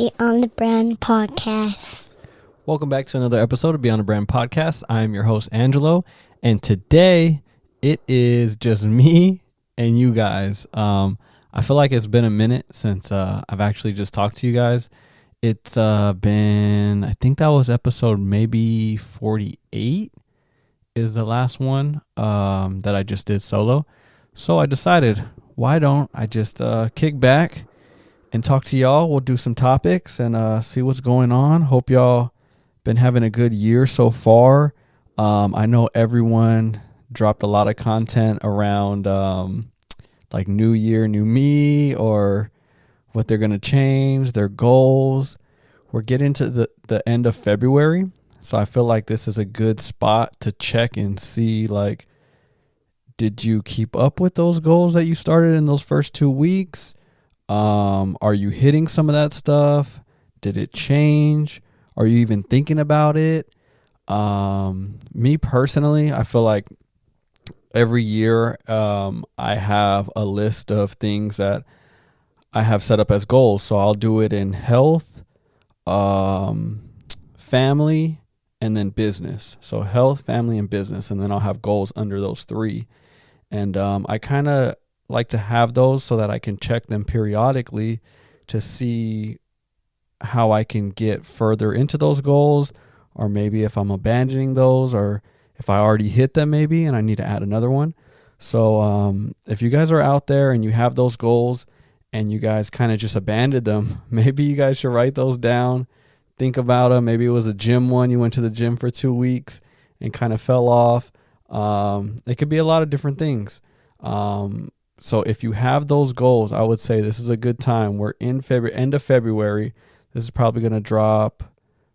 Beyond the Brand Podcast. Welcome back to another episode of Beyond the Brand Podcast. I am your host, Angelo, and today it is just me and you guys. I feel like it's been a minute since I've actually just talked to you guys. It's been, I think that was episode maybe 48 is the last one that I just did solo. So I decided, why don't I just kick back and talk to y'all. We'll do some topics and see what's going on. Hope y'all been having a good year so far. I know everyone dropped a lot of content around like New Year, New Me, or what they're going to change, their goals. We're getting to the end of February, so I feel like this is a good spot to check and see, like, did you keep up with those goals that you started in those first 2 weeks? Are you hitting some of that stuff? Did it change? Are you even thinking about it? Me personally, I feel like every year I have a list of things that I have set up as goals. So I'll do it in health, family, and then business. So health, family, and business. And then I'll have goals under those three. And I kind of like to have those so that I can check them periodically to see how I can get further into those goals, or maybe if I'm abandoning those, or if I already hit them maybe and I need to add another one. So if you guys are out there and you have those goals and you guys kind of just abandoned them, maybe you guys should write those down, think about them. Maybe it was a gym one. You went to the gym for 2 weeks and kind of fell off. It could be a lot of different things. So if you have those goals, I would say this is a good time. We're in end of February. This is probably going to drop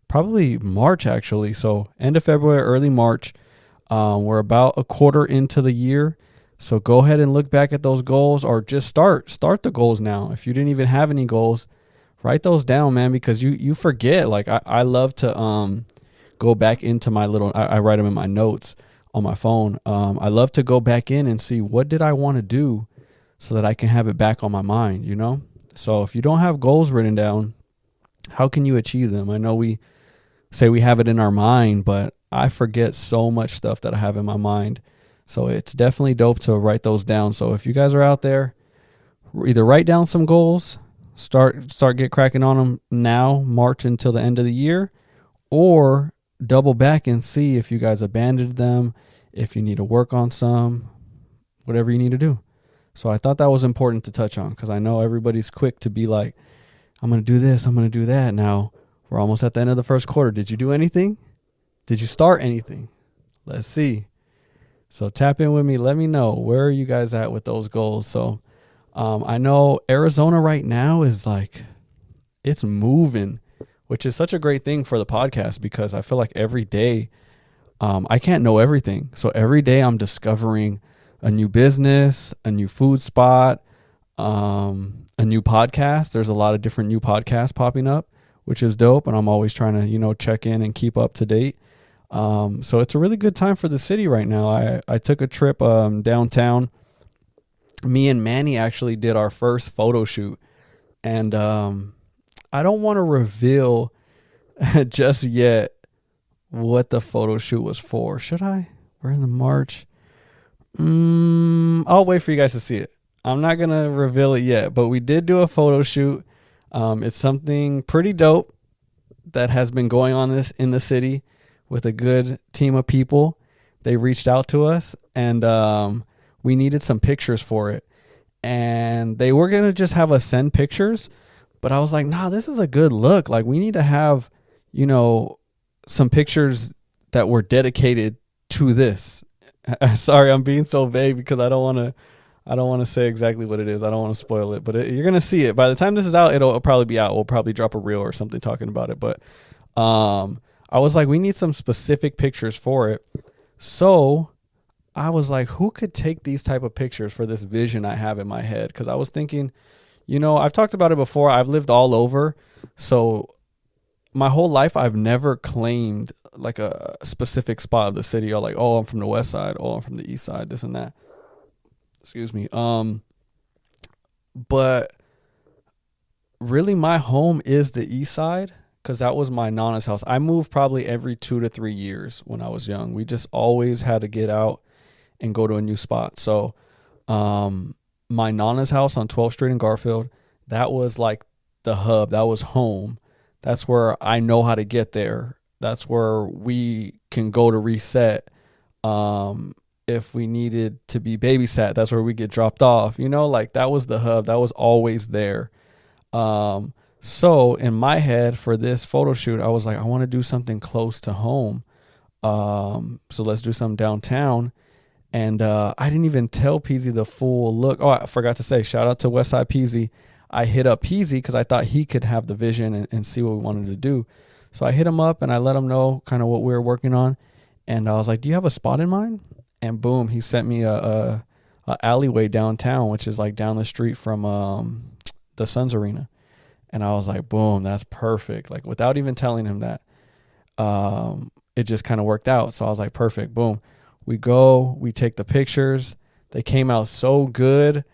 probably March, actually. So end of February, early March. We're about a quarter into the year. So go ahead and look back at those goals, or just start the goals now. If you didn't even have any goals, write those down, man, because you forget. Like I love to go back into my little, I write them in my notes on my phone. I love to go back in and see, what did I want to do so that I can have it back on my mind, you know? So if you don't have goals written down, how can you achieve them? I know we say we have it in our mind, but I forget so much stuff that I have in my mind. So it's definitely dope to write those down. So if you guys are out there, either write down some goals, start get cracking on them now, March until the end of the year, or double back and see if you guys abandoned them, if you need to work on some, whatever you need to do. So I thought that was important to touch on, because I know everybody's quick to be like, I'm going to do this, I'm going to do that. Now we're almost at the end of the first quarter. Did you do anything? Did you start anything? Let's see. So tap in with me. Let me know, where are you guys at with those goals? So I know Arizona right now is like, it's moving, which is such a great thing for the podcast, because I feel like every day I can't know everything. So every day I'm discovering a new business, a new food spot, a new podcast. There's a lot of different new podcasts popping up, which is dope. And I'm always trying to, check in and keep up to date. So it's a really good time for the city right now. I took a trip downtown. Me and Manny actually did our first photo shoot. And I don't want to reveal just yet what the photo shoot was for. Should I? We're in the March. I'll wait for you guys to see it. I'm not going to reveal it yet, but we did do a photo shoot. It's something pretty dope that has been going on in the city with a good team of people. They reached out to us, and we needed some pictures for it. And they were going to just have us send pictures, but I was like, nah, this is a good look. Like, we need to have, some pictures that were dedicated to this. Sorry, I'm being so vague because I don't want to say exactly what it is. I don't want to spoil it, but you're going to see it. By the time this is out, it'll probably be out. We'll probably drop a reel or something talking about it. But I was like, we need some specific pictures for it. So I was like, who could take these type of pictures for this vision I have in my head? Because I was thinking, I've talked about it before. I've lived all over. So my whole life, I've never claimed like a specific spot of the city, or like, oh, I'm from the west side, oh, I'm from the east side, this and that. Excuse me. But really my home is the east side because that was my nana's house. I moved probably every 2 to 3 years when I was young. We just always had to get out and go to a new spot. So my nana's house on 12th Street in Garfield, that was like the hub. That was home. That's where I know how to get there. That's where we can go to reset. If we needed to be babysat, that's where we get dropped off. Like that was the hub. That was always there. So in my head for this photo shoot, I was like, I want to do something close to home. So let's do something downtown. And I didn't even tell Peasy the full look. Oh, I forgot to say, shout out to Westside Peasy. I hit up Peasy because I thought he could have the vision and see what we wanted to do. So I hit him up and I let him know kind of what we were working on. And I was like, do you have a spot in mind? And boom, he sent me a alleyway downtown, which is like down the street from the Suns Arena. And I was like, boom, that's perfect. Like without even telling him that, it just kind of worked out. So I was like, perfect, boom. We go, we take the pictures. They came out so good.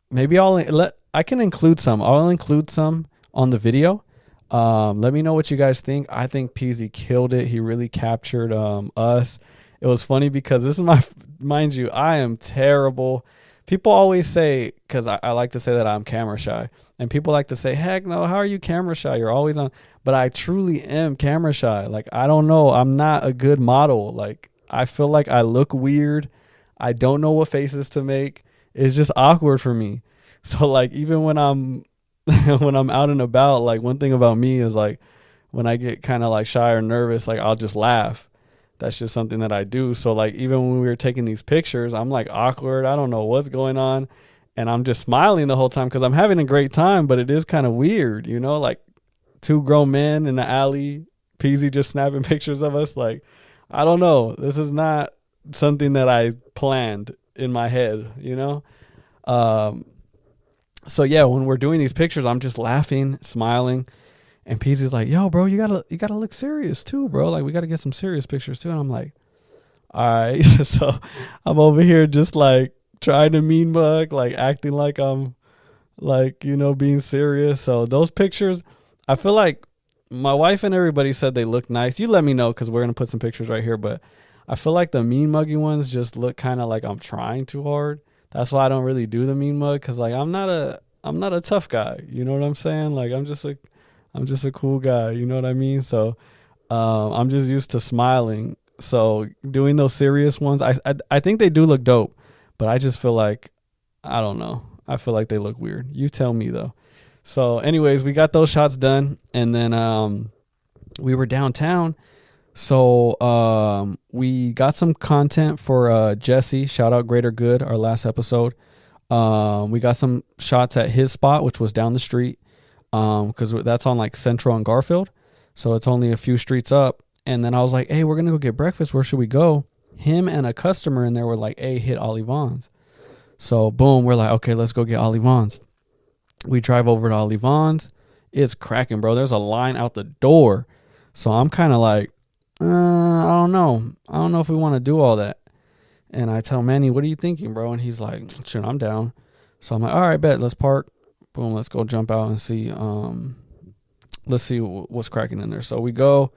Maybe I can include some. I'll include some on the video. Let me know what you guys think. I think Peasy killed it. He really captured us. It was funny because this is mind you, I am terrible. People always say, because I like to say that I'm camera shy. And people like to say, heck no, how are you camera shy? You're always on. But I truly am camera shy. Like, I don't know. I'm not a good model. Like, I feel like I look weird. I don't know what faces to make. It's just awkward for me. So, like, even when I'm when I'm out and about, like, one thing about me is, like, when I get kind of, like, shy or nervous, like, I'll just laugh. That's just something that I do. So, like, even when we were taking these pictures, I'm, like, awkward. I don't know what's going on. And I'm just smiling the whole time because I'm having a great time, but it is kind of weird, like two grown men in the alley, Peasy just snapping pictures of us. Like, I don't know. This is not something that I planned in my head, So yeah, when we're doing these pictures, I'm just laughing, smiling, and Peasy's like, yo, bro, you gotta look serious too, bro. Like, we gotta get some serious pictures too. And I'm like, all right. So I'm over here just like trying to mean mug, like acting like I'm like, being serious. So those pictures, I feel like my wife and everybody said they look nice. You let me know because we're going to put some pictures right here. But I feel like the mean muggy ones just look kind of like I'm trying too hard. That's why I don't really do the mean mug because like I'm not a tough guy. You know what I'm saying? Like I'm just a cool guy. You know what I mean? So I'm just used to smiling. So doing those serious ones, I think they do look dope. But I just feel like, I don't know. I feel like they look weird. You tell me, though. So, anyways, we got those shots done. And then we were downtown. So we got some content for Jesse. Shout out Greater Good, our last episode. We got some shots at his spot, which was down the street. Because that's on like Central and Garfield. So it's only a few streets up. And then I was like, hey, we're going to go get breakfast. Where should we go? Him and a customer in there were like, hey, hit Ollie Vaughn's. So boom, we're like, okay, let's go get Ollie Vaughn's. We drive over to Ollie Vaughn's. It's cracking, bro. There's a line out the door. So I'm kind of like, I don't know. I don't know if we want to do all that. And I tell Manny, what are you thinking, bro? And he's like, shit, I'm down. So I'm like, all right, bet, let's park. Boom, let's go jump out and see. Let's see what's cracking in there. So we go.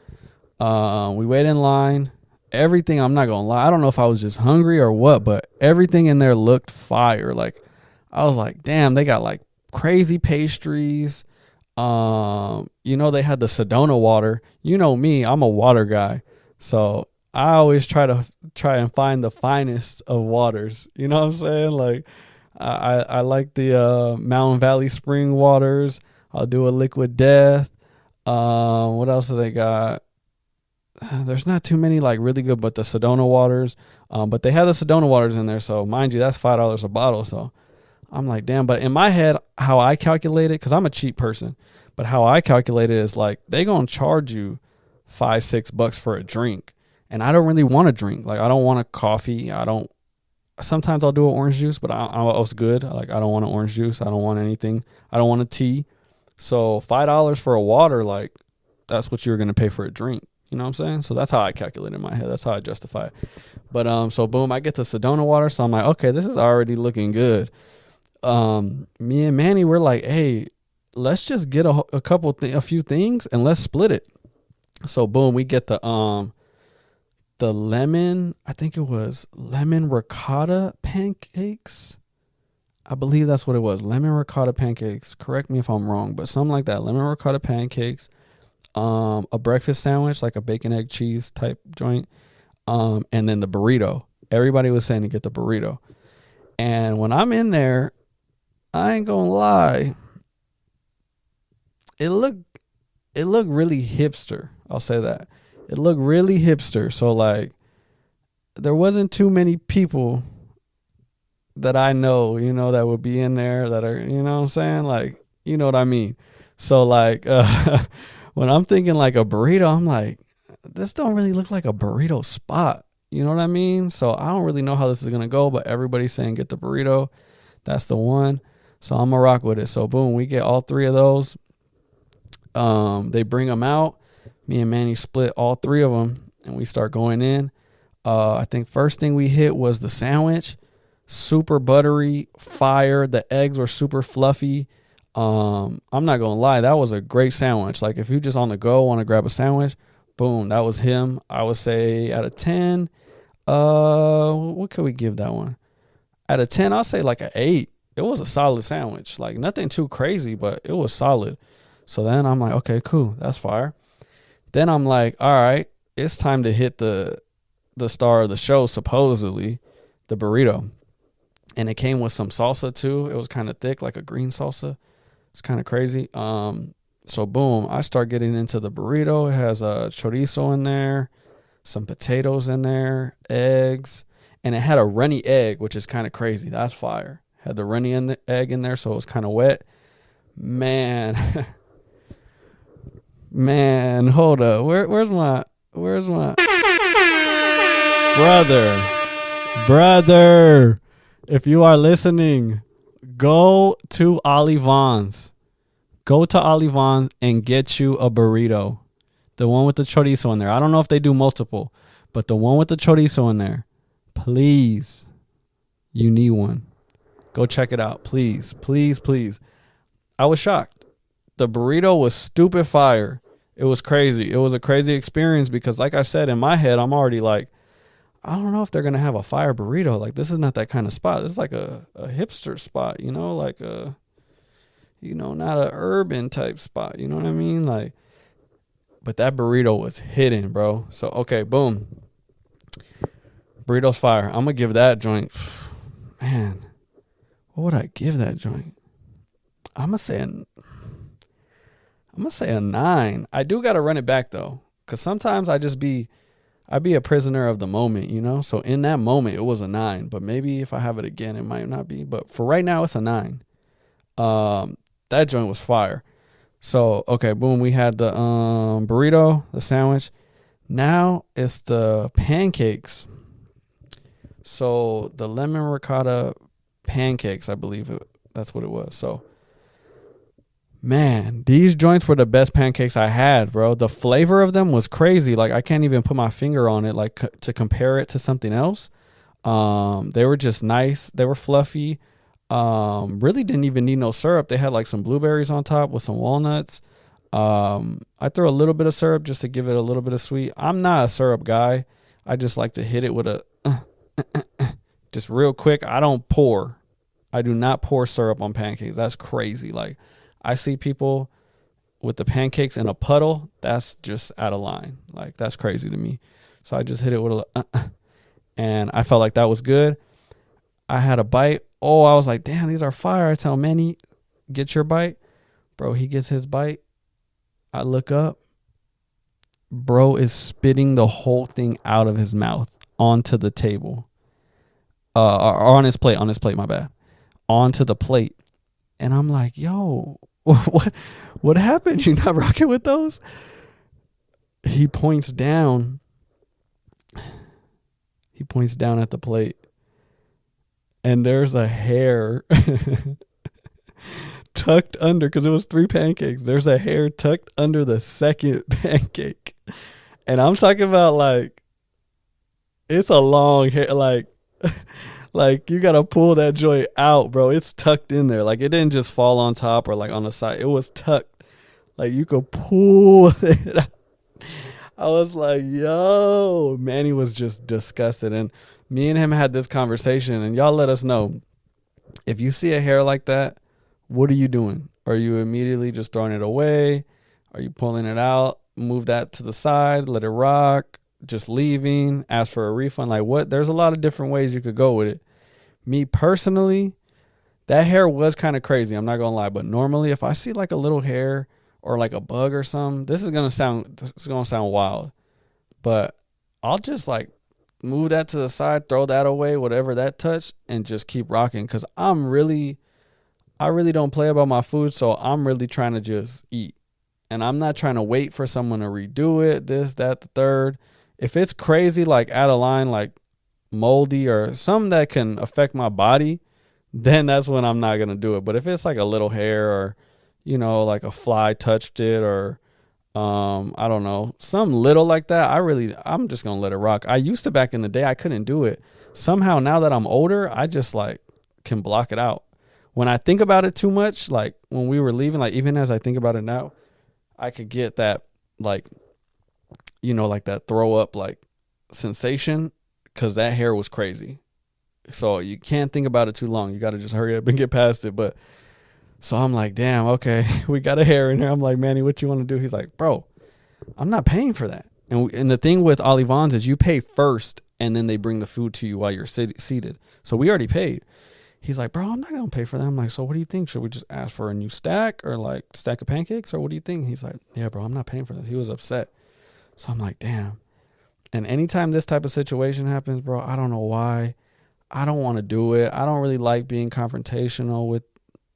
We wait in line. Everything, I'm not gonna lie, I don't know if I was just hungry or what, but everything in there looked fire. Like, I was like, damn, they got like crazy pastries. They had the Sedona water. You know me, I'm a water guy, so I always try and find the finest of waters. You know what I'm saying? Like, I like the Mountain Valley spring waters. I'll do a Liquid Death. What else do they got? There's not too many like really good, but the Sedona waters. But they had the Sedona waters in there, so mind you, that's $5 a bottle. So I'm like, damn. But in my head, how I calculate it, because I'm a cheap person, but how I calculate it is like they gonna charge you $5-6 for a drink, and I don't really want a drink. Like, I don't want a coffee. Sometimes I'll do an orange juice, but I was good. Like, I don't want an orange juice. I don't want anything. I don't want a tea. So $5 for a water, like, that's what you're gonna pay for a drink. You know what I'm saying? So that's how I calculate in my head. That's how I justify it. But so boom, I get the Sedona water. So I'm like, okay, this is already looking good. me and Manny were like, hey, let's just get a few things and let's split it. So boom, we get the lemon, I think it was lemon ricotta pancakes. I believe that's what it was. Lemon ricotta pancakes. Correct me if I'm wrong, but something like that. Lemon ricotta pancakes. A breakfast sandwich, like a bacon, egg, cheese type joint. And then the burrito. Everybody was saying to get the burrito. And when I'm in there, I ain't gonna lie, it looked really hipster. I'll say that. It looked really hipster. So like there wasn't too many people that I know, that would be in there that are, you know what I'm saying? Like, you know what I mean? So like when I'm thinking like a burrito, I'm like, this don't really look like a burrito spot. You know what I mean? So I don't really know how this is going to go, but everybody's saying get the burrito. That's the one. So I'm going to rock with it. So boom, we get all three of those. They bring them out. Me and Manny split all three of them and we start going in. I think first thing we hit was the sandwich. Super buttery, fire. The eggs were super fluffy. I'm not going to lie. That was a great sandwich. Like if you just on the go want to grab a sandwich, boom, that was him. I would say out of 10, what could we give that one? Out of 10, I'll say like an 8. It was a solid sandwich. Like nothing too crazy, but it was solid. So then I'm like, okay, cool. That's fire. Then I'm like, all right, it's time to hit the star of the show, supposedly, the burrito. And it came with some salsa too. It was kind of thick, like a green salsa. It's kind of crazy. So boom, I start getting into the burrito. It has a chorizo in there, some potatoes in there, eggs, and it had a runny egg, which is kind of crazy. That's fire. Had the runny egg in there, so it was kind of wet. Man, man, hold up. Where's my brother? If you are listening, go to Olivon's. Go to Olivon's and get you a burrito. The one with the chorizo in there. I don't know if they do multiple, but the one with the chorizo in there. Please. You need one. Go check it out. Please, please, please. I was shocked. The burrito was stupid fire. It was crazy. It was a crazy experience because like I said, in my head, I'm already like, I don't know if they're going to have a fire burrito. Like this is not that kind of spot. This is like a hipster spot, like a, not a urban type spot. You know what I mean? Like, but that burrito was hidden, bro. So, okay, boom. Burrito's fire. I'm going to give that joint, man, what would I give that joint? I'm going to say a 9. I do got to run it back though. Cause sometimes I'd be a prisoner of the moment, So in that moment, it was a 9. But maybe if I have it again, it might not be. But for right now, it's a 9. That joint was fire. So, okay, boom. We had the burrito, the sandwich. Now it's the pancakes. So the lemon ricotta pancakes, I believe that's what it was. So, man, these joints were the best pancakes I had, bro. The flavor of them was crazy. Like I can't even put my finger on it, like to compare it to something else. They were just nice. They were fluffy. Really didn't even need no syrup. They had like some blueberries on top with some walnuts. I threw a little bit of syrup just to give it a little bit of sweet. I'm not a syrup guy. I just like to hit it with a just real quick. I do not pour syrup on pancakes. That's crazy. Like I see people with the pancakes in a puddle. That's just out of line. Like that's crazy to me. So I just hit it with a and I felt like that was good. I had a bite. Oh, I was like, damn, these are fire. I tell Manny, get your bite. Bro, he gets his bite. I look up. Bro is spitting the whole thing out of his mouth onto the table. Or on his plate, my bad. Onto the plate. And I'm like, yo, what happened? You not rocking with those? He points down. He points down at the plate. And there's a hair tucked under, because it was 3 pancakes. There's a hair tucked under the second pancake. And I'm talking about like, it's a long hair, like Like, you got to pull that joint out, bro. It's tucked in there. Like, it didn't just fall on top or like on the side. It was tucked. Like, you could pull it out. I was like, yo, Manny was just disgusted. And me and him had this conversation, and y'all let us know, if you see a hair like that, what are you doing? Are you immediately just throwing it away? Are you pulling it out? Move that to the side, let it rock, just leaving, ask for a refund? Like, what? There's a lot of different ways you could go with it. Me personally, that hair was kind of crazy. I'm not going to lie. But normally, if I see like a little hair or like a bug or something, this is going to sound wild. But I'll just like move that to the side, throw that away, whatever that touched, and just keep rocking. Because I really don't play about my food. So I'm really trying to just eat. And I'm not trying to wait for someone to redo it, this, that, the third. If it's crazy, like out of line, like moldy or something that can affect my body, then that's when I'm not going to do it. But if it's like a little hair or, you know, like a fly touched it or, I don't know, some little like that, I'm just going to let it rock. I used to back in the day, I couldn't do it. Somehow now that I'm older, I just like can block it out. When I think about it too much, like when we were leaving, like even as I think about it now, I could get that like, you know, like that throw up like sensation, because that hair was crazy. So you can't think about it too long. You got to just hurry up and get past it. But so I'm like, damn, okay, we got a hair in there. I'm like, Manny, what you want to do? He's like, bro, I'm not paying for that. And the thing with Olivans is you pay first and then they bring the food to you while you're seated. So we already paid. He's like, bro, I'm not going to pay for that. I'm like, so what do you think? Should we just ask for a new stack or like stack of pancakes, or what do you think? He's like, yeah, bro, I'm not paying for this. He was upset. So I'm like, damn. And anytime this type of situation happens, bro, I don't know why. I don't want to do it. I don't really like being confrontational with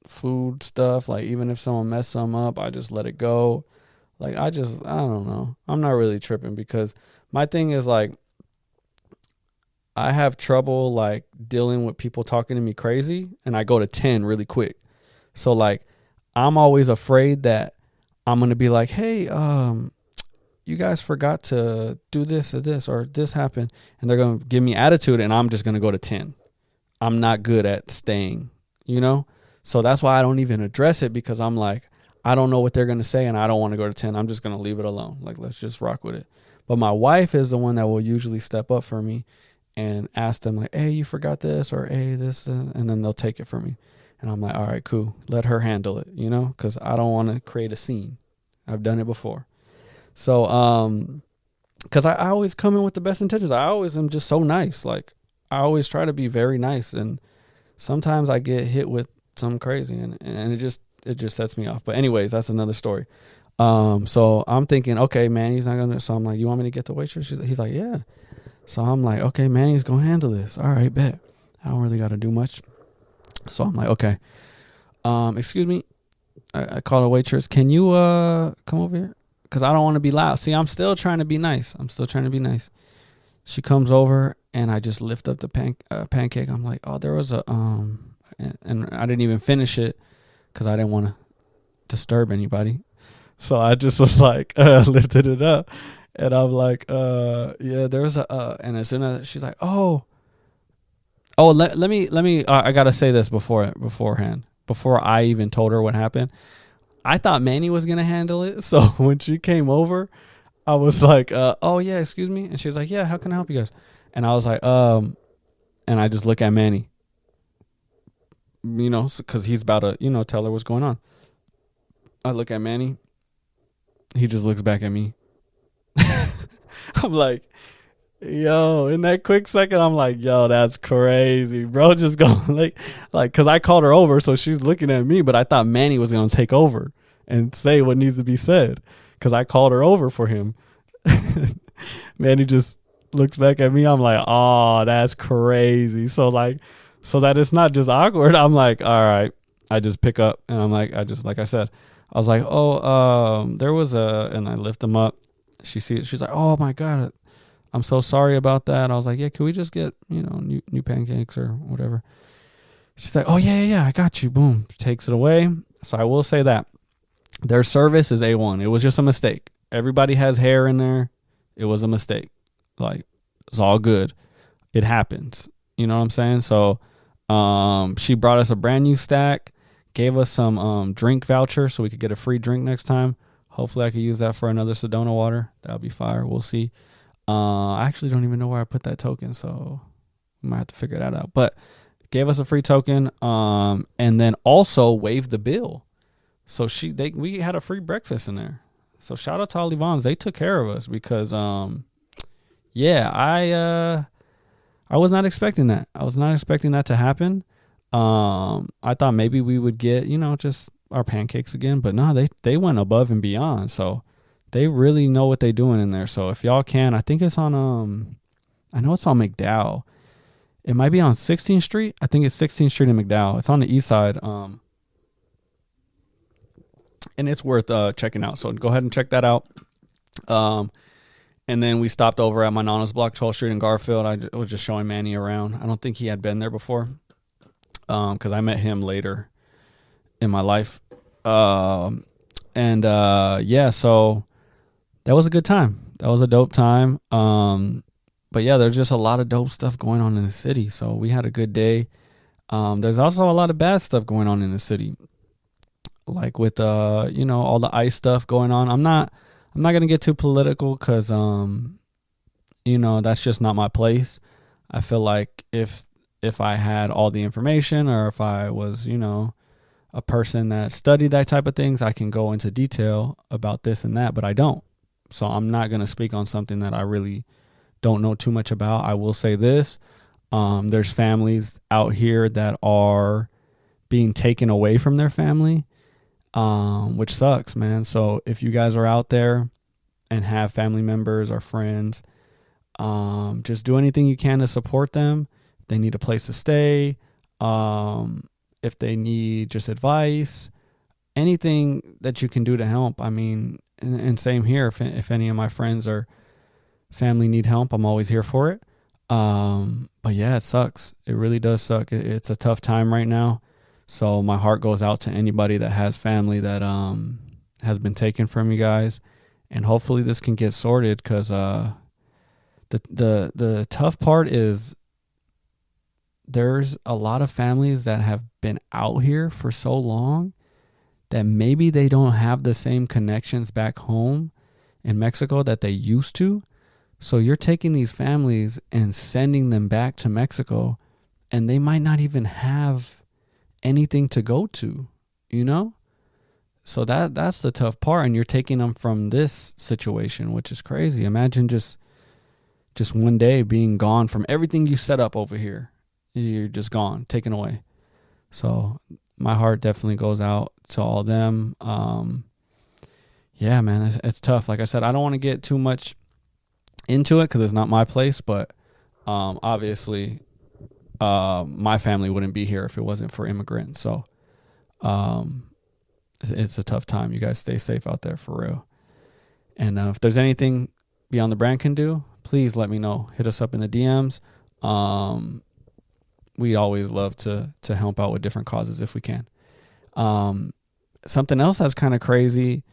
food stuff. Like, even if someone messed some up, I just let it go. Like, I don't know. I'm not really tripping, because my thing is like, I have trouble like dealing with people talking to me crazy, and I go to 10 really quick. So like, I'm always afraid that I'm going to be like, hey, you guys forgot to do this or this, or this happened, and they're going to give me attitude, and I'm just going to go to 10. I'm not good at staying, you know? So that's why I don't even address it, because I'm like, I don't know what they're going to say, and I don't want to go to 10. I'm just going to leave it alone. Like, let's just rock with it. But my wife is the one that will usually step up for me and ask them like, hey, you forgot this, or hey, this, and then they'll take it from me. And I'm like, all right, cool. Let her handle it, you know, because I don't want to create a scene. I've done it before. So, because I always come in with the best intentions. I always am just so nice. Like, I always try to be very nice. And sometimes I get hit with some crazy, and it just sets me off. But anyways, that's another story. So I'm thinking, okay, man, he's not going to, so I'm like, you want me to get the waitress? He's like, yeah. So I'm like, okay, man, he's going to handle this. All right, bet. I don't really got to do much. So I'm like, okay. Excuse me. I called a waitress. Can you come over here? Because I don't want to be loud. See, I'm still trying to be nice. She comes over, and I just lift up the pancake. I'm like, oh, there was a, and I didn't even finish it because I didn't want to disturb anybody. So I just was like, lifted it up. And I'm like, yeah, there's a, and as soon as she's like, let me, I got to say this beforehand, before I even told her what happened. I thought Manny was going to handle it. So when she came over, I was like, oh yeah, excuse me. And she was like, yeah, how can I help you guys? And I was like, and I just look at Manny, you know, cause he's about to, you know, tell her what's going on. I look at Manny. He just looks back at me. I'm like, yo, in that quick second, I'm like, yo, that's crazy, bro. Just go like, cause I called her over, so she's looking at me, but I thought Manny was gonna take over and say what needs to be said, cause I called her over for him. Manny just looks back at me. I'm like, oh, that's crazy. So that it's not just awkward. I'm like, all right. I just pick up, and I'm like, like I said, I was like, there was and I lift him up. She sees it. She's like, oh my God, I'm so sorry about that. I was like, yeah, can we just get, you know, new pancakes or whatever? She's like, oh yeah, I got you. Boom. Takes it away. So I will say that their service is A1. It was just a mistake. Everybody has hair in there. It was a mistake. Like, it's all good. It happens. You know what I'm saying? So she brought us a brand new stack, gave us some drink voucher so we could get a free drink next time. Hopefully I could use that for another Sedona water. That would be fire. We'll see. I actually don't even know where I put that token, so we might have to figure that out. But gave us a free token, and then also waived the bill. So we had a free breakfast in there. So shout out to Olivans. They took care of us because I was not expecting that. I was not expecting that to happen. I thought maybe we would get, just our pancakes again, but no, they went above and beyond. So they really know what they're doing in there. So if y'all can, I think it's on I know it's on McDowell. It might be on 16th Street. I think it's 16th Street in McDowell. It's on the east side. And it's worth checking out. So go ahead and check that out. And then we stopped over at my Nana's block, 12th Street in Garfield. I was just showing Manny around. I don't think he had been there before, because I met him later in my life. So that was a good time. That was a dope time. But yeah, there's just a lot of dope stuff going on in the city. So we had a good day. There's also a lot of bad stuff going on in the city, like with all the ICE stuff going on. I'm not gonna get too political because that's just not my place. I feel like if I had all the information, or if I was a person that studied that type of things, I can go into detail about this and that, but I don't. So I'm not gonna speak on something that I really don't know too much about. I will say this: there's families out here that are being taken away from their family, which sucks, man. So if you guys are out there and have family members or friends, just do anything you can to support them. If they need a place to stay, if they need just advice, anything that you can do to help. I mean, and same here. If any of my friends or family need help, I'm always here for it. But yeah, it sucks. It really does suck. It's a tough time right now. So my heart goes out to anybody that has family that has been taken from you guys, and hopefully this can get sorted, because the tough part is there's a lot of families that have been out here for so long that maybe they don't have the same connections back home in Mexico that they used to. So you're taking these families and sending them back to Mexico, and they might not even have anything to go to, So that's the tough part, and you're taking them from this situation, which is crazy. Imagine just one day being gone from everything you set up over here. You're just gone, taken away. So my heart definitely goes out to all them. Yeah, man, it's tough. Like I said, I don't want to get too much into it because it's not my place, but obviously my family wouldn't be here if it wasn't for immigrants. So it's a tough time. You guys stay safe out there, for real. And if there's anything Beyond the Brand can do, please let me know. Hit us up in the DMs. We always love to help out with different causes if we can. Something else that's kind of crazy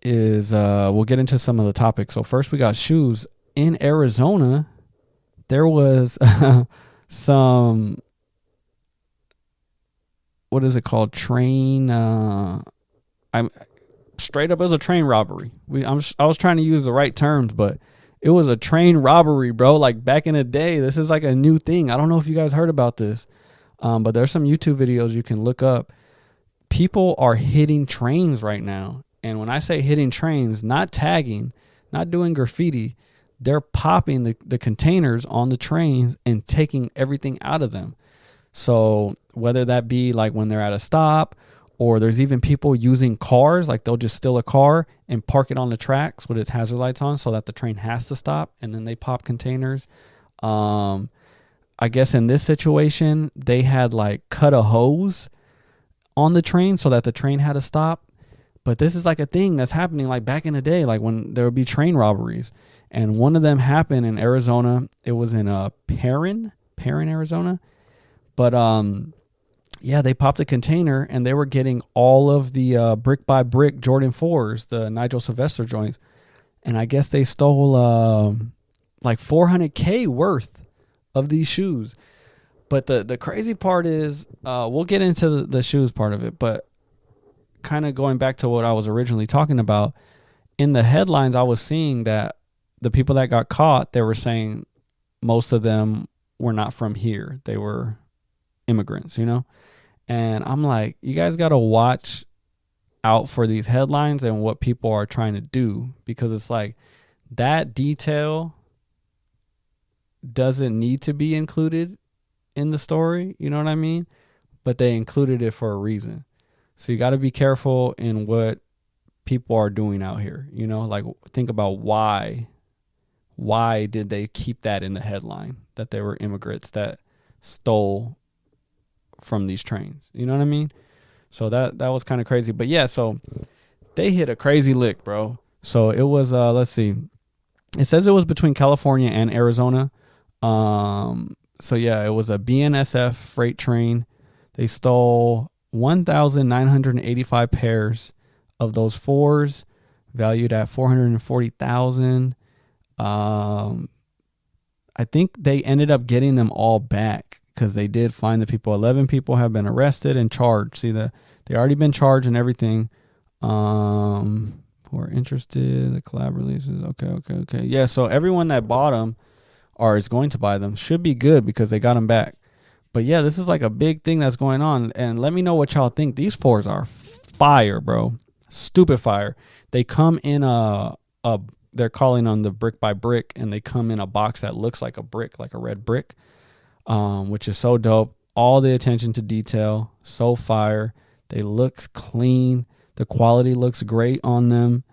is we'll get into some of the topics. So first we got shoes. In Arizona, there was some, what is it called? Train. I'm straight up, it was a train robbery. I was trying to use the right terms, but it was a train robbery, bro. Like back in the day, this is like a new thing. I don't know if you guys heard about this, but there's some YouTube videos you can look up. People are hitting trains right now. And when I say hitting trains, not tagging, not doing graffiti, they're popping the containers on the trains and taking everything out of them. So whether that be like when they're at a stop, or there's even people using cars, like they'll just steal a car and park it on the tracks with its hazard lights on so that the train has to stop, and then they pop containers. I guess in this situation, they had like cut a hose on the train so that the train had to stop. But this is like a thing that's happening like back in the day, like when there would be train robberies. And one of them happened in Arizona. It was in Perrin, Arizona. But yeah, they popped a container and they were getting all of the brick by brick Jordan 4s, the Nigel Sylvester joints. And I guess they stole like $400K worth of these shoes. But the crazy part is, we'll get into the shoes part of it, but kind of going back to what I was originally talking about, in the headlines, I was seeing that the people that got caught, they were saying most of them were not from here. They were immigrants, you know? And I'm like, you guys got to watch out for these headlines and what people are trying to do, because it's like that detail doesn't need to be included in the story. You know what I mean? But they included it for a reason. So you got to be careful in what people are doing out here. You know, like think about why did they keep that in the headline, that they were immigrants that stole from these trains? You know what I mean? So that was kind of crazy. But yeah, so they hit a crazy lick, bro. So it was, let's see. It says it was between California and Arizona. So yeah, it was a BNSF freight train. They stole 1,985 pairs of those fours, valued at $440,000. I think they ended up getting them all back because they did find the people. 11 people have been arrested and charged. See, they already been charged and everything. Who are interested, the collab releases. Okay. Yeah, so everyone that bought them or is going to buy them should be good because they got them back. But yeah, this is like a big thing that's going on. And let me know what y'all think. These fours are fire, bro. Stupid fire. They come in they're calling on the brick by brick, and they come in a box that looks like a brick, like a red brick, which is so dope. All the attention to detail, so fire. They look clean. The quality looks great on them.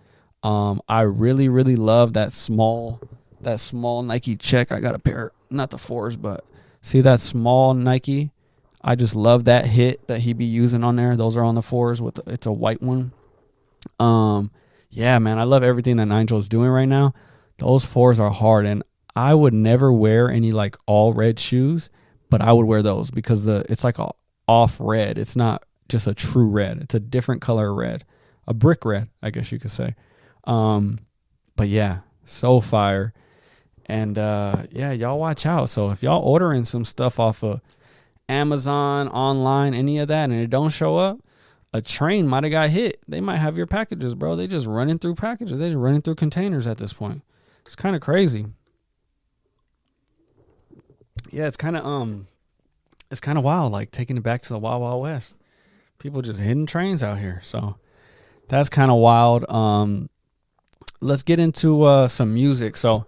I really, really love that small Nike check. I got a pair, not the fours, but see that small Nike? I just love that hit that he be using on there. Those are on the fours it's a white one. Yeah, man, I love everything that Nigel's doing right now. Those fours are hard, and I would never wear any like all red shoes, but I would wear those because it's like a off red. It's not just a true red. It's a different color red, a brick red, I guess you could say. But yeah, so fire. And yeah, y'all watch out. So if y'all ordering some stuff off of Amazon, online, any of that, and it don't show up, a train might have got hit. They might have your packages, bro. They just running through packages. They just running through containers at this point. It's kind of crazy. Yeah, it's kind of wild, like taking it back to the Wild Wild West. People just hitting trains out here. So that's kind of wild. Let's get into some music. So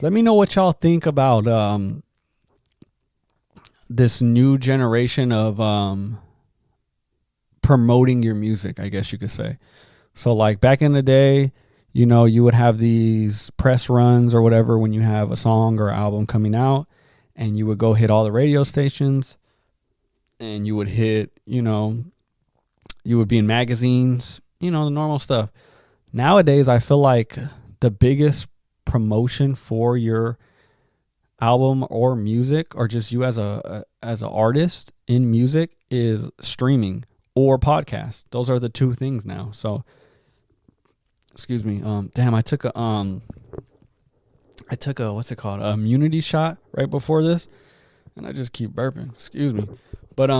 let me know what y'all think about this new generation of promoting your music, I guess you could say. So like back in the day, you know, you would have these press runs or whatever when you have a song or album coming out, and you would go hit all the radio stations, and you would hit, you know, you would be in magazines, you know, the normal stuff. Nowadays, I feel like the biggest promotion for your album or music, or just you as an artist in music, is streaming or podcast. Those are the two things now. So, excuse me. Damn, I took a what's it called? A immunity shot right before this, and I just keep burping. Excuse me. But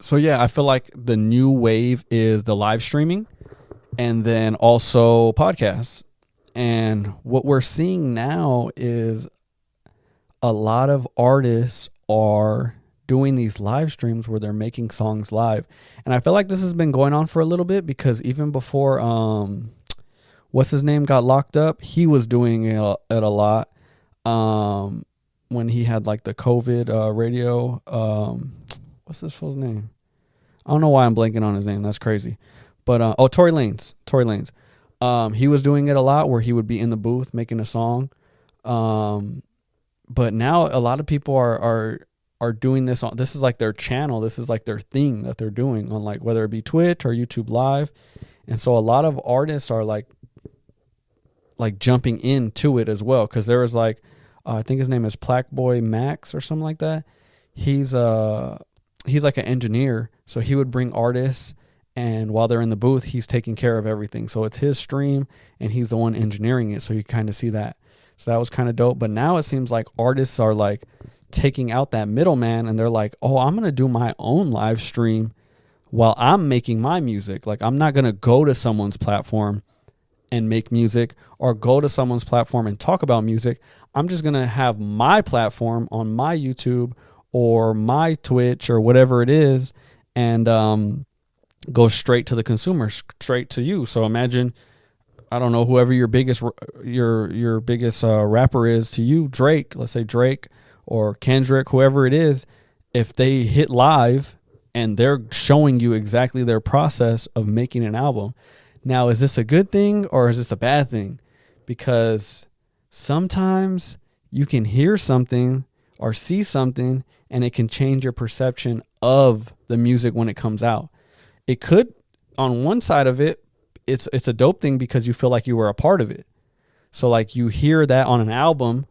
so yeah, I feel like the new wave is the live streaming, and then also podcasts. And what we're seeing now is a lot of artists are doing these live streams where they're making songs live. And I feel like this has been going on for a little bit, because even before what's his name got locked up, he was doing it a lot. When he had like the COVID radio, what's this fool's name? I don't know why I'm blanking on his name. That's crazy. But Tory Lanez. He was doing it a lot where he would be in the booth making a song. But now a lot of people are doing this on, this is like their channel. This is like their thing that they're doing on, like, whether it be Twitch or YouTube Live. And so a lot of artists are like jumping into it as well. Cause there was like, I think his name is Plackboy Max or something like that. He's like an engineer. So he would bring artists, and while they're in the booth, he's taking care of everything. So it's his stream and he's the one engineering it. So you kind of see that So that was kind of dope. But now it seems like artists are like taking out that middleman, and they're like, oh, I'm going to do my own live stream while I'm making my music. Like, I'm not going to go to someone's platform and make music, or go to someone's platform and talk about music. I'm just going to have my platform on my YouTube or my Twitch or whatever it is, and go straight to the consumer, straight to you. So imagine, I don't know, whoever your biggest rapper is to you, Drake, let's say Drake or Kendrick, whoever it is, if they hit live and they're showing you exactly their process of making an album. Now, is this a good thing or is this a bad thing? Because sometimes you can hear something or see something and it can change your perception of the music when it comes out. It could, on one side of it, it's a dope thing because you feel like you were a part of it. So like you hear that on an album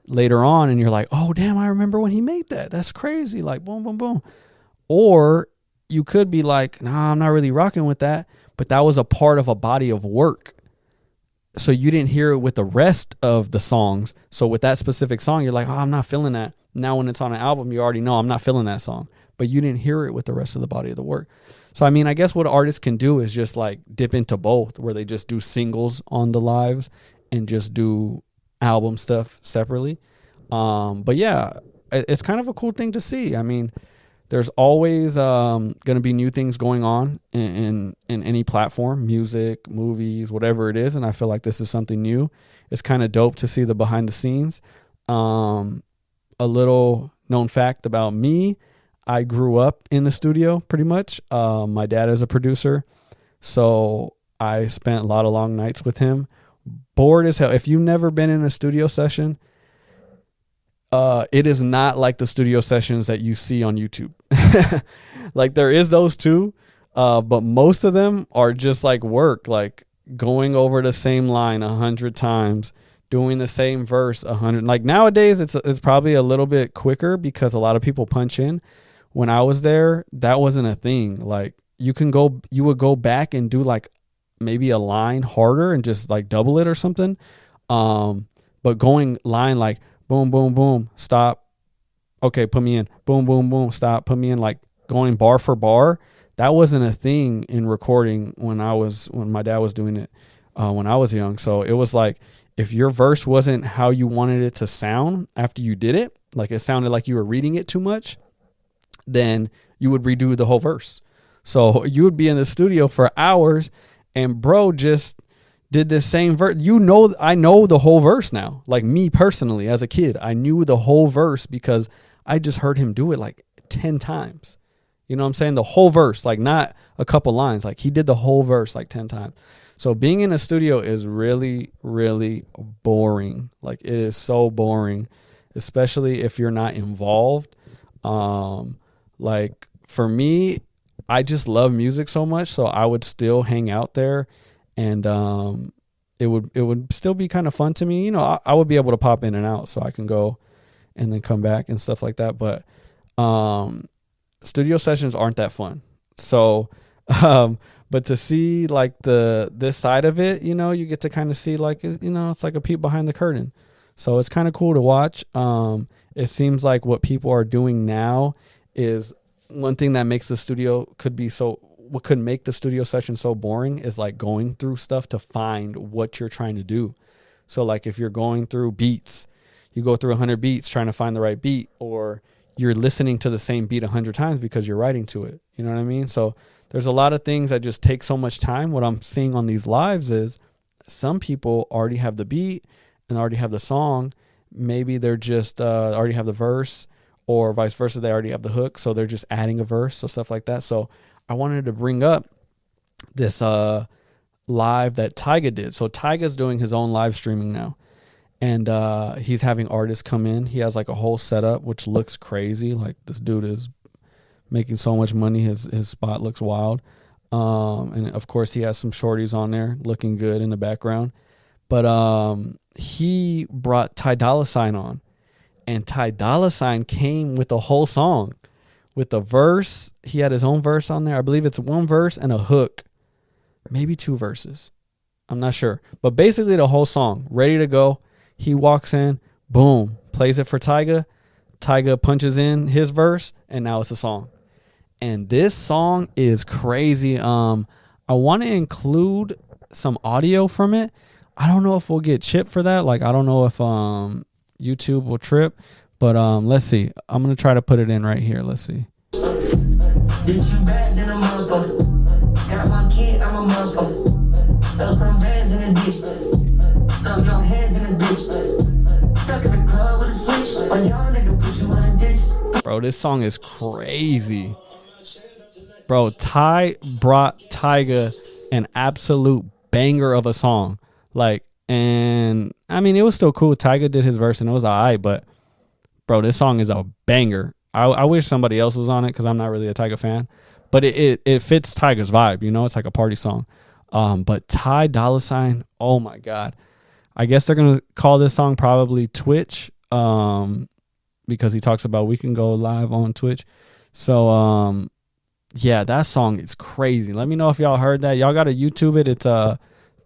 later on and you're like, oh, damn, I remember when he made that. That's crazy. Like, boom, boom, boom. Or you could be like, nah, I'm not really rocking with that. But that was a part of a body of work. So you didn't hear it with the rest of the songs. So with that specific song, you're like, oh, I'm not feeling that. Now when it's on an album, you already know I'm not feeling that song. But you didn't hear it with the rest of the body of the work. So, I mean, I guess what artists can do is just like dip into both, where they just do singles on the lives and just do album stuff separately. But yeah, it's kind of a cool thing to see. I mean, there's always going to be new things going on in any platform, music, movies, whatever it is. And I feel like this is something new. It's kind of dope to see the behind the scenes. A little known fact about me, I grew up in the studio pretty much. My dad is a producer, so I spent a lot of long nights with him. Bored as hell. If you've never been in a studio session, it is not like the studio sessions that you see on YouTube. Like there is those too, but most of them are just like work, like going over the same line 100 times, doing the same verse 100. Like nowadays, it's probably a little bit quicker because a lot of people punch in. When I was there, that wasn't a thing. Like you would go back and do like maybe a line harder and just like double it or something. But going line like boom, boom, boom, stop. Okay, put me in. Boom, boom, boom, stop. Put me in. Like going bar for bar. That wasn't a thing in recording when my dad was doing it when I was young. So it was like if your verse wasn't how you wanted it to sound after you did it, like it sounded like you were reading it too much, then you would redo the whole verse. So you would be in the studio for hours and bro just did the same verse. I know the whole verse now. Like me personally, as a kid, I knew the whole verse because I just heard him do it like 10 times. You know what I'm saying? The whole verse, like not a couple lines. Like he did the whole verse like 10 times. So being in a studio is really, really boring. Like it is so boring, especially if you're not involved. Like for me, I just love music so much. So I would still hang out there. And it would still be kind of fun to me. You know, I would be able to pop in and out so I can go and then come back and stuff like that. But studio sessions aren't that fun. So, but to see like this side of it, you know, you get to kind of see like, you know, it's like a peek behind the curtain. So it's kind of cool to watch. It seems like what people are doing now is one thing that makes the studio what could make the studio session so boring is like going through stuff to find what you're trying to do. So like if you're going through beats, you go through 100 beats trying to find the right beat, or you're listening to the same beat 100 times because you're writing to it. You know what I mean? So there's a lot of things that just take so much time. What I'm seeing on these lives is some people already have the beat and already have the song. Maybe they're just already have the verse, or vice versa. They already have the hook. So they're just adding a verse. So stuff like that. So I wanted to bring up this live that Tyga did. So Tyga's doing his own live streaming now. And he's having artists come in. He has like a whole setup, which looks crazy. Like this dude is making so much money. His spot looks wild. And of course he has some shorties on there looking good in the background. But he brought Ty Dolla $ign on. And Ty Dolla $ign came with a whole song. With the verse, he had his own verse on there. I believe it's one verse and a hook. Maybe two verses. I'm not sure. But basically the whole song, ready to go. He walks in, boom, plays it for Tyga. Tyga punches in his verse, and now it's a song. And this song is crazy. I want to include some audio from it. I don't know if we'll get chipped for that. Like, I don't know if YouTube will trip, but let's see. I'm gonna try to put it in right here. Let's see. Bitch, you bad than a motherfucker. Got one kid, I'm a motherfucker. Throw some bands in the ditch. Throw your hands in the ditch. Stuck in the club with a switch. When y'all nigga put you in a ditch. Bro, this song is crazy. Bro, Ty brought Tyga an absolute banger of a song. Like, and I mean, it was still cool. Tyga did his verse and it was alright, but bro, this song is a banger. I wish somebody else was on it because I'm not really a Tyga fan, but it fits Tyga's vibe. You know, it's like a party song. But Ty Dolla $ign, oh my God. I guess they're going to call this song probably Twitch, because he talks about we can go live on Twitch. So, yeah, that song is crazy. Let me know if y'all heard that. Y'all got to YouTube it. It's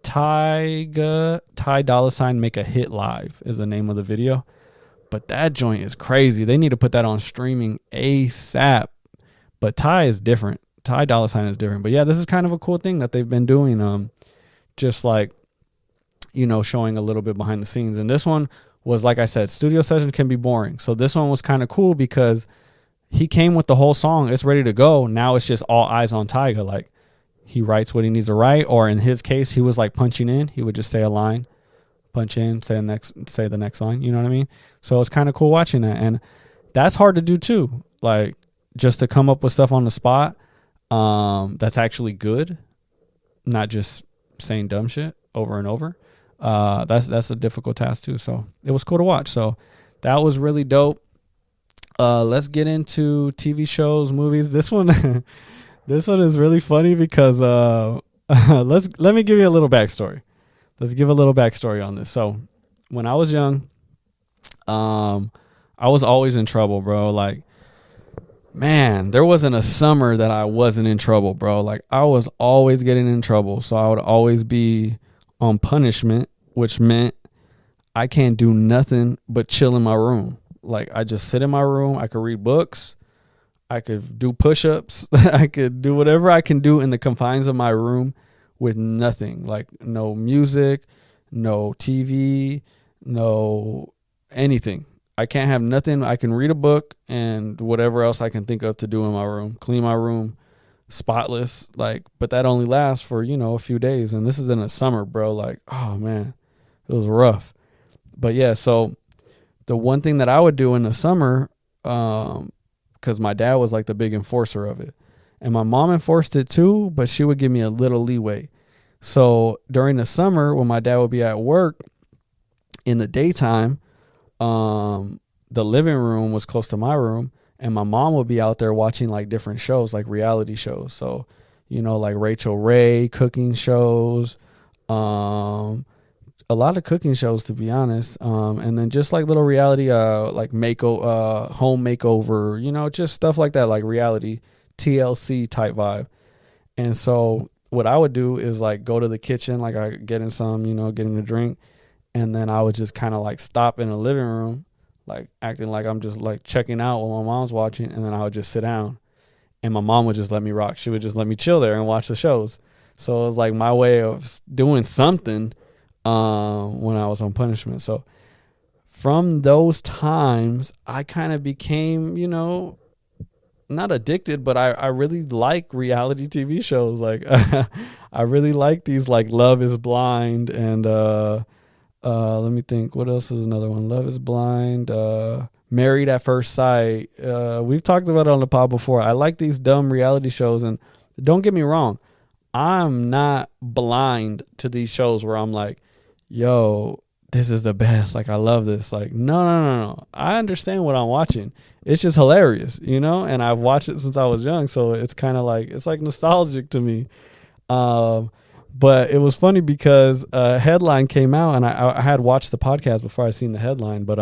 Ty Dolla $ign Make a Hit Live is the name of the video. But that joint is crazy. They need to put that on streaming ASAP. But Ty is different. Ty Dolla $ign is different. But yeah, this is kind of a cool thing that they've been doing. Just like, you know, showing a little bit behind the scenes. And this one was, like I said, studio session can be boring. So this one was kind of cool because he came with the whole song. It's ready to go. Now it's just all eyes on Tyga. Like, he writes what he needs to write. Or in his case, he was like punching in. He would just say a line, punch in, say the next line. You know what I mean? So it's kind of cool watching that. And that's hard to do too. Like, just to come up with stuff on the spot that's actually good, not just saying dumb shit over and over. That's a difficult task too. So it was cool to watch. So that was really dope. Let's get into TV shows, movies. This one is really funny because let me give you a little backstory. Let's give a little backstory on this. So when I was young, I was always in trouble, bro. Like, man, there wasn't a summer that I wasn't in trouble, bro. Like, I was always getting in trouble. So I would always be on punishment, which meant I can't do nothing but chill in my room. Like, I just sit in my room. I could read books. I could do push-ups. I could do whatever I can do in the confines of my room with nothing. Like, no music, no TV, no anything. I can't have nothing. I can read a book and whatever else I can think of to do in my room. Clean my room, spotless. Like, but that only lasts for, you know, a few days. And this is in the summer, bro. Like, oh man, it was rough. But yeah, so the one thing that I would do in the summer, because my dad was like the big enforcer of it, and my mom enforced it too, but she would give me a little leeway. So during the summer, when my dad would be at work in the daytime, the living room was close to my room, and my mom would be out there watching like different shows, like reality shows. So, you know, like Rachel Ray cooking shows, a lot of cooking shows, to be honest. And then just like little reality, like home makeover, you know, just stuff like that, like reality TLC type vibe. And so what I would do is like go to the kitchen, like I get in some, you know, getting a drink. And then I would just kind of like stop in the living room, like acting like I'm just like checking out while my mom's watching. And then I would just sit down, and my mom would just let me rock. She would just let me chill there and watch the shows. So it was like my way of doing something when I was on punishment. So from those times, I kind of became, you know, not addicted, but I really like reality TV shows. Like I really like these, like Love is Blind and let me think, what else is another one? Love is Blind, Married at First Sight. We've talked about it on the pod before. I like these dumb reality shows, and don't get me wrong, I'm not blind to these shows where I'm like, yo, this is the best. Like, I love this. Like, no. I understand what I'm watching. It's just hilarious, you know? And I've watched it since I was young. So it's kind of like, it's like nostalgic to me. But it was funny because a headline came out, and I had watched the podcast before I seen the headline. But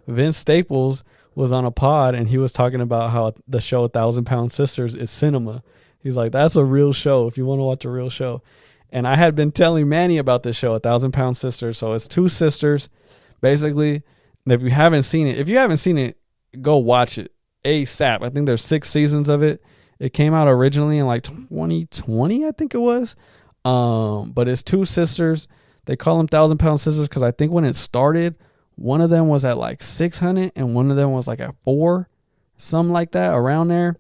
Vince Staples was on a pod, and he was talking about how the show 1,000 Pound Sisters is cinema. He's like, that's a real show if you want to watch a real show. And I had been telling Manny about this show, 1,000 Pound Sisters. So it's two sisters, basically. And if you haven't seen it, go watch it ASAP. I think there's 6 seasons of it. It came out originally in like 2020, I think it was. But it's two sisters. They call them 1,000 Pound Sisters because I think when it started, one of them was at like 600 and one of them was like at 4, something like that, around there.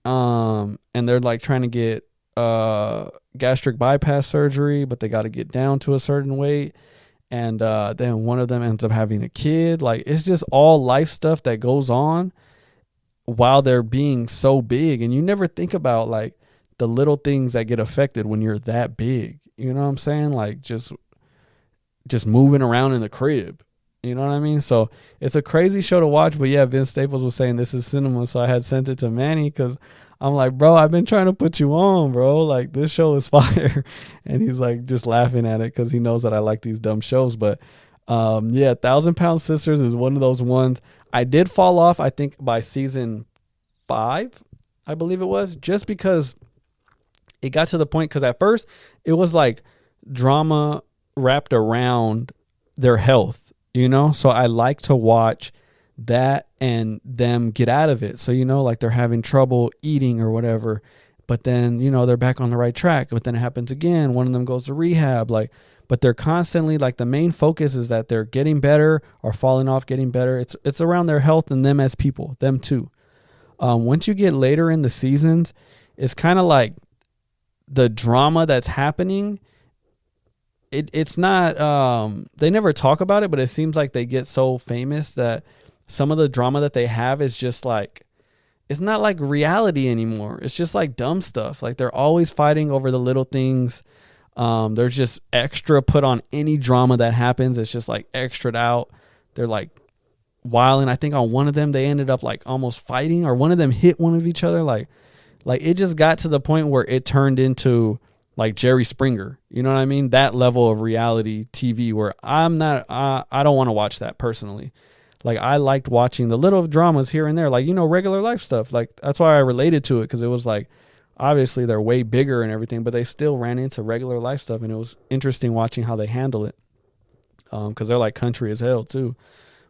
And they're like trying to get gastric bypass surgery, but they got to get down to a certain weight. And then one of them ends up having a kid. Like, it's just all life stuff that goes on while they're being so big. And you never think about like the little things that get affected when you're that big. You know what I'm saying? Like just moving around in the crib. You know what I mean? So it's a crazy show to watch. But yeah, Vince Staples was saying this is cinema. So I had sent it to Manny because I'm like, bro, I've been trying to put you on, bro. Like, this show is fire. And he's like just laughing at it because he knows that I like these dumb shows. But yeah, 1,000 Pound Sisters is one of those ones. I did fall off, I think, by season 5, I believe it was, just because it got to the point, because at first it was like drama wrapped around their health, you know? So I like to watch that and them get out of it. So, you know, like they're having trouble eating or whatever, but then, you know, they're back on the right track. But then it happens again. One of them goes to rehab, like, but they're constantly like, the main focus is that they're getting better or falling off, getting better. It's around their health and them as people, them too. Once you get later in the seasons, it's kind of like the drama that's happening. It's not, they never talk about it, but it seems like they get so famous that some of the drama that they have is just like, it's not like reality anymore. It's just like dumb stuff. Like, they're always fighting over the little things. There's just extra put on any drama that happens. It's just like extra'd out. They're like wilding. I think on one of them, they ended up like almost fighting, or one of them hit one of each other. Like it just got to the point where it turned into like Jerry Springer. You know what I mean? That level of reality TV where I don't want to watch that personally. Like, I liked watching the little dramas here and there, like, you know, regular life stuff. Like, that's why I related to it, because it was like, obviously they're way bigger and everything, but they still ran into regular life stuff, and it was interesting watching how they handle it, because they're like country as hell too.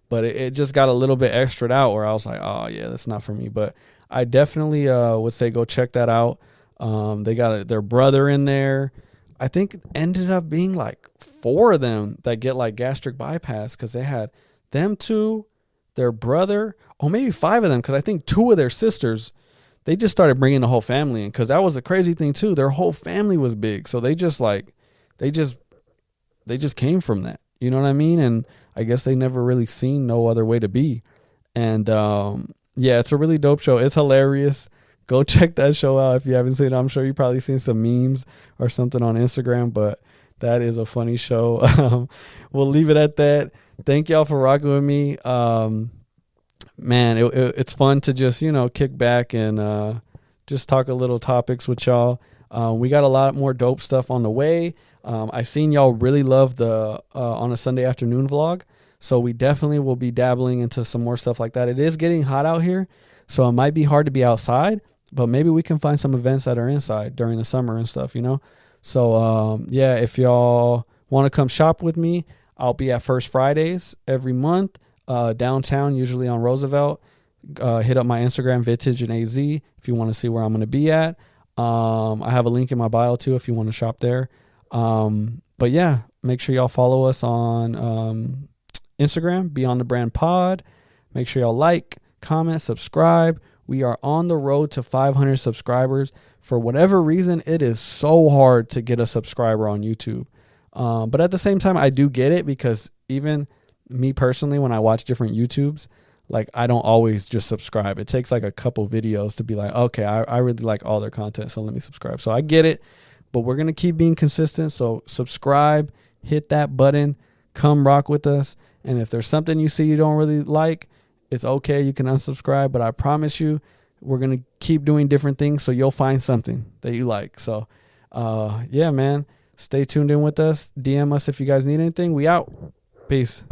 But it just got a little bit extra'd out where I was like, oh yeah, that's not for me. But I definitely would say go check that out. They got their brother in there. I think it ended up being like 4 of them that get like gastric bypass, because they had them 2, their brother, or maybe 5 of them, because I think 2 of their sisters, they just started bringing the whole family in, because that was a crazy thing too. Their whole family was big, so they just came from that. You know what I mean? And I guess they never really seen no other way to be. And yeah, it's a really dope show. It's hilarious. Go check that show out if you haven't seen it. I'm sure you've probably seen some memes or something on Instagram, but that is a funny show. We'll leave it at that. Thank y'all for rocking with me. Man, it's fun to just, you know, kick back and just talk a little topics with y'all. We got a lot more dope stuff on the way. I seen y'all really love the on a Sunday afternoon vlog, so we definitely will be dabbling into some more stuff like that. It is getting hot out here, so it might be hard to be outside, but maybe we can find some events that are inside during the summer and stuff, you know? So, yeah, if y'all want to come shop with me, I'll be at First Fridays every month, downtown, usually on Roosevelt. Hit up my Instagram, Vintage and AZ, if you want to see where I'm going to be at. I have a link in my bio too if you want to shop there. But yeah, make sure y'all follow us on Instagram, Beyond the Brand Pod. Make sure y'all like, comment, subscribe. We are on the road to 500 subscribers. For whatever reason, it is so hard to get a subscriber on YouTube. But at the same time, I do get it, because even me personally, when I watch different YouTubes, like, I don't always just subscribe. It takes like a couple videos to be like, okay, I really like all their content, so let me subscribe. So I get it, but we're going to keep being consistent. So subscribe, hit that button, come rock with us. And if there's something you see you don't really like, it's okay. You can unsubscribe, but I promise you, we're going to keep doing different things, so you'll find something that you like. So, yeah, man, stay tuned in with us. DM us if you guys need anything. We out. Peace.